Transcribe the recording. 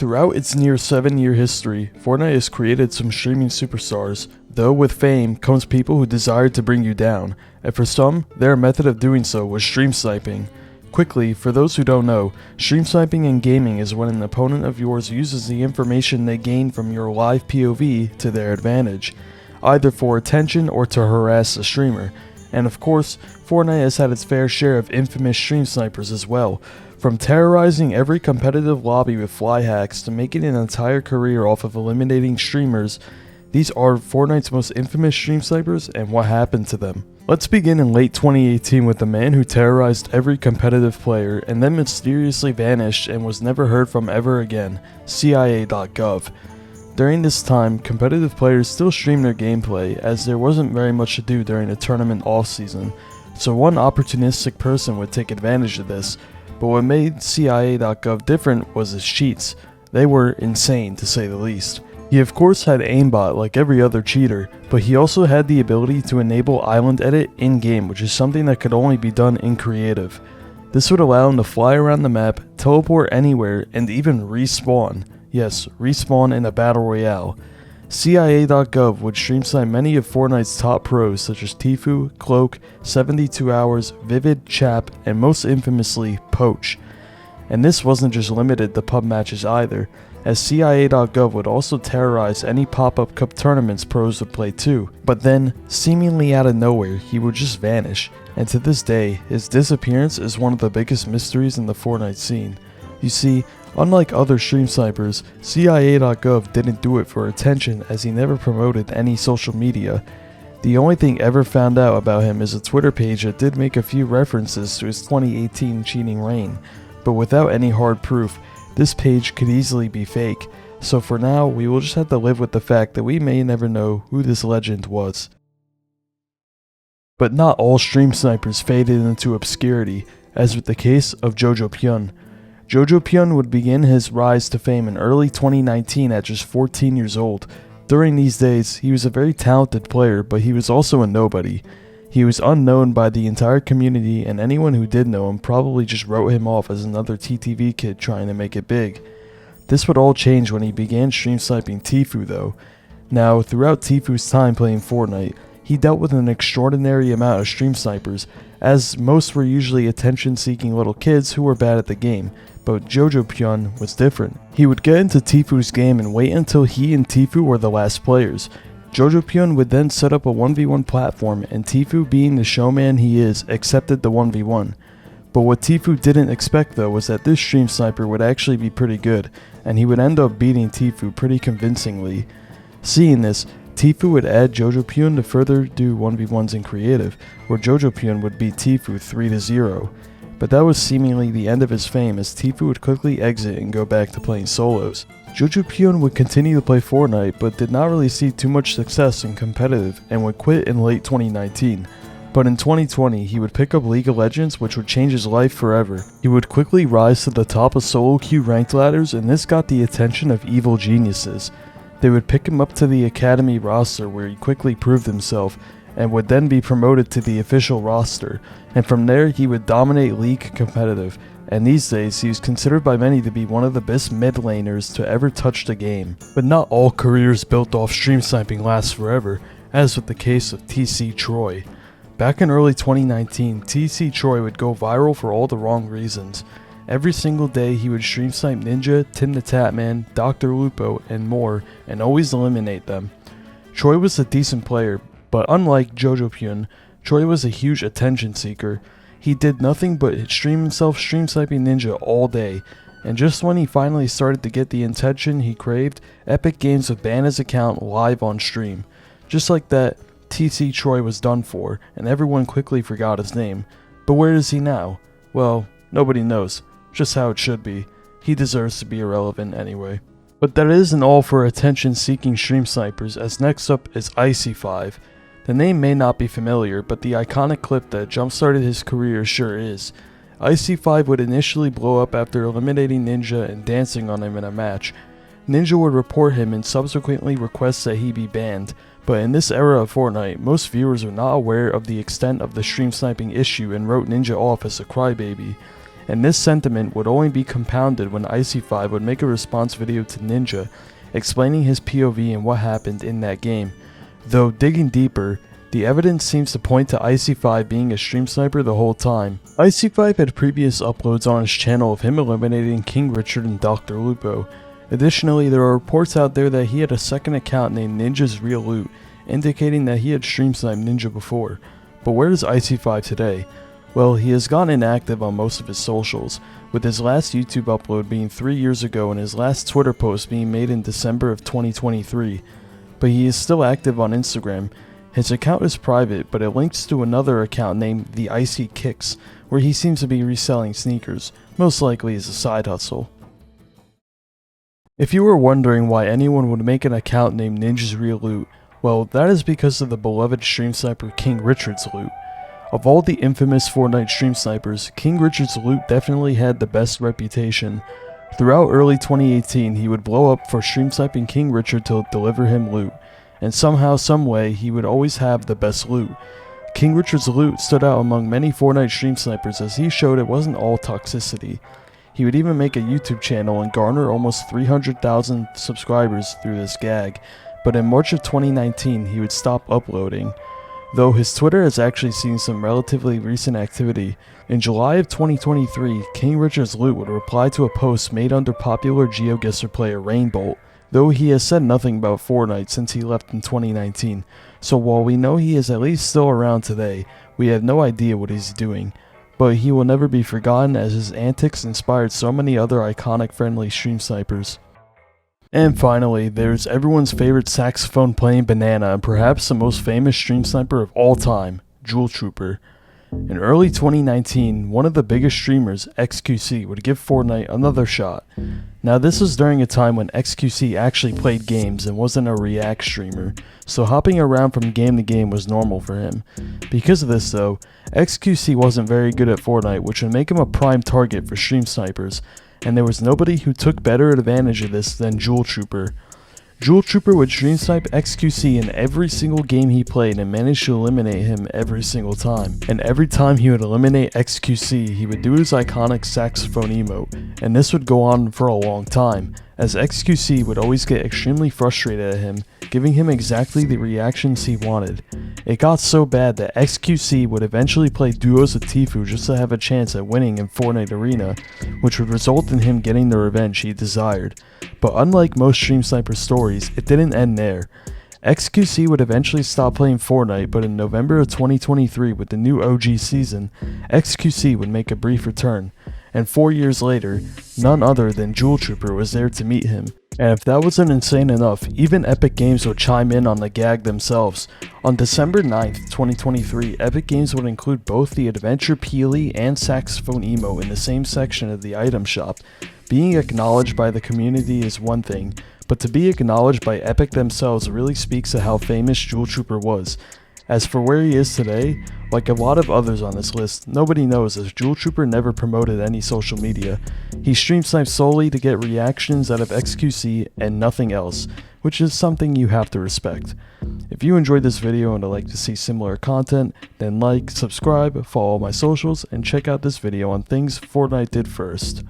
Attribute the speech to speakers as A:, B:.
A: Throughout its near 7-year history, Fortnite has created some streaming superstars, though with fame comes people who desire to bring you down, and for some, their method of doing so was stream sniping. Quickly, for those who don't know, stream sniping in gaming is when an opponent of yours uses the information they gain from your live POV to their advantage, either for attention or to harass the streamer. And of course, Fortnite has had its fair share of infamous stream snipers as well, from terrorizing every competitive lobby with fly hacks to making an entire career off of eliminating streamers. These are Fortnite's most infamous stream snipers and what happened to them. Let's begin in late 2018 with the man who terrorized every competitive player and then mysteriously vanished and was never heard from ever again, cia.gov. During this time, competitive players still streamed their gameplay as there wasn't very much to do during the tournament off-season, so one opportunistic person would take advantage of this. But what made cia.gov different was his cheats. They were insane, to say the least. He of course had aimbot like every other cheater, but he also had the ability to enable island edit in-game, which is something that could only be done in creative. This would allow him to fly around the map, teleport anywhere, and even respawn. Yes, respawn in a battle royale. cia.gov would stream snipe many of Fortnite's top pros such as Tfue, Cloak, 72 Hours, Vivid, Chap, and most infamously, Poach. And this wasn't just limited to pub matches either, as cia.gov would also terrorize any pop-up cup tournaments pros would play too. But then, seemingly out of nowhere, he would just vanish, and to this day, his disappearance is one of the biggest mysteries in the Fortnite scene. You see, unlike other stream snipers, cia.gov didn't do it for attention as he never promoted any social media. The only thing ever found out about him is a Twitter page that did make a few references to his 2018 cheating reign, but without any hard proof, this page could easily be fake, so for now we will just have to live with the fact that we may never know who this legend was. But not all stream snipers faded into obscurity, as with the case of Jojopyun. Jojopyun would begin his rise to fame in early 2019 at just 14 years old. During these days, he was a very talented player, but he was also a nobody. He was unknown by the entire community, and anyone who did know him probably just wrote him off as another TTV kid trying to make it big. This would all change when he began stream sniping Tfue though. Now, throughout Tfue's time playing Fortnite, he dealt with an extraordinary amount of stream snipers, as most were usually attention-seeking little kids who were bad at the game, but Jojopyun was different. He would get into Tfue's game and wait until he and Tfue were the last players. Jojopyun would then set up a 1v1 platform, and Tfue, being the showman he is, accepted the 1v1. But what Tfue didn't expect though was that this stream sniper would actually be pretty good, and he would end up beating Tfue pretty convincingly. Seeing this, Tfue would add Jojopyun to further do 1v1s in creative, where Jojopyun would beat Tfue 3-0. But that was seemingly the end of his fame, as Tfue would quickly exit and go back to playing solos. Jojopyun would continue to play Fortnite, but did not really see too much success in competitive and would quit in late 2019. But in 2020, he would pick up League of Legends, which would change his life forever. He would quickly rise to the top of solo queue ranked ladders, and this got the attention of evil geniuses. They would pick him up to the Academy roster, where he quickly proved himself, and would then be promoted to the official roster, and from there he would dominate League competitive, and these days he is considered by many to be one of the best mid laners to ever touch the game. But not all careers built off stream sniping last forever, as with the case of TC Troy. Back in early 2019, TC Troy would go viral for all the wrong reasons. Every single day he would stream snipe Ninja, Tim the Tatman, Dr. Lupo, and more, and always eliminate them. Troy was a decent player, but unlike Jojopyun, Troy was a huge attention seeker. He did nothing but stream himself stream sniping Ninja all day, and just when he finally started to get the attention he craved, Epic Games would ban his account live on stream. Just like that, TC Troy was done for, and everyone quickly forgot his name. But where is he now? Well, nobody knows. Just how it should be. He deserves to be irrelevant anyway. But that isn't all for attention-seeking stream snipers, as next up is IcyFive. The name may not be familiar, but the iconic clip that jump-started his career sure is. IcyFive would initially blow up after eliminating Ninja and dancing on him in a match. Ninja would report him and subsequently request that he be banned, but in this era of Fortnite, most viewers are not aware of the extent of the stream sniping issue and wrote Ninja off as a crybaby. and this sentiment would only be compounded when IcyFive would make a response video to Ninja, explaining his POV and what happened in that game. Though digging deeper, the evidence seems to point to IcyFive being a stream sniper the whole time. IcyFive had previous uploads on his channel of him eliminating King Richard and Dr. Lupo. Additionally, there are reports out there that he had a second account named Ninja's Real Loot, indicating that he had stream sniped Ninja before. But where is IcyFive today? Well, he has gone inactive on most of his socials, with his last YouTube upload being 3 years ago and his last Twitter post being made in December of 2023. But he is still active on Instagram. His account is private, but it links to another account named The Icy Kicks, where he seems to be reselling sneakers, most likely as a side hustle. If you were wondering why anyone would make an account named Ninja's Real Loot, well, that is because of the beloved stream sniper King Richard's loot. Of all the infamous Fortnite stream snipers, King Richard's loot definitely had the best reputation. Throughout early 2018, he would blow up for stream sniping King Richard to deliver him loot, and somehow, someway, he would always have the best loot. King Richard's loot stood out among many Fortnite stream snipers as he showed it wasn't all toxicity. He would even make a YouTube channel and garner almost 300,000 subscribers through this gag, but in March of 2019, he would stop uploading. Though his Twitter has actually seen some relatively recent activity. In July of 2023, King Richard's loot would reply to a post made under popular GeoGuessr player Rainbolt, though he has said nothing about Fortnite since he left in 2019, so while we know he is at least still around today, we have no idea what he's doing. But he will never be forgotten as his antics inspired so many other iconic friendly stream snipers. And finally, there's everyone's favorite saxophone playing banana and perhaps the most famous stream sniper of all time, Juul Trooper. In early 2019, one of the biggest streamers, XQC, would give Fortnite another shot. Now this was during a time when XQC actually played games and wasn't a React streamer, so hopping around from game to game was normal for him. Because of this though, XQC wasn't very good at Fortnite, which would make him a prime target for stream snipers, and there was nobody who took better advantage of this than Juul Trooper. Juul Trooper would stream snipe XQC in every single game he played and managed to eliminate him every single time. And every time he would eliminate XQC, he would do his iconic saxophone emote, and this would go on for a long time, as XQC would always get extremely frustrated at him, giving him exactly the reactions he wanted. It got so bad that XQC would eventually play duos with Tfue just to have a chance at winning in Fortnite Arena, which would result in him getting the revenge he desired. But unlike most stream sniper stories, it didn't end there. XQC would eventually stop playing Fortnite, but in November of 2023 with the new OG season, XQC would make a brief return, and 4 years later, none other than Juul Trooper was there to meet him. And if that wasn't insane enough, even Epic Games would chime in on the gag themselves. On December 9th, 2023, Epic Games would include both the Adventure Peely and Saxophone Emo in the same section of the item shop. Being acknowledged by the community is one thing, but to be acknowledged by Epic themselves really speaks to how famous Juul Trooper was. As for where he is today, like a lot of others on this list, nobody knows as Juul Trooper never promoted any social media. He stream snipes solely to get reactions out of XQC and nothing else, which is something you have to respect. If you enjoyed this video and would like to see similar content, then like, subscribe, follow my socials, and check out this video on things Fortnite did first.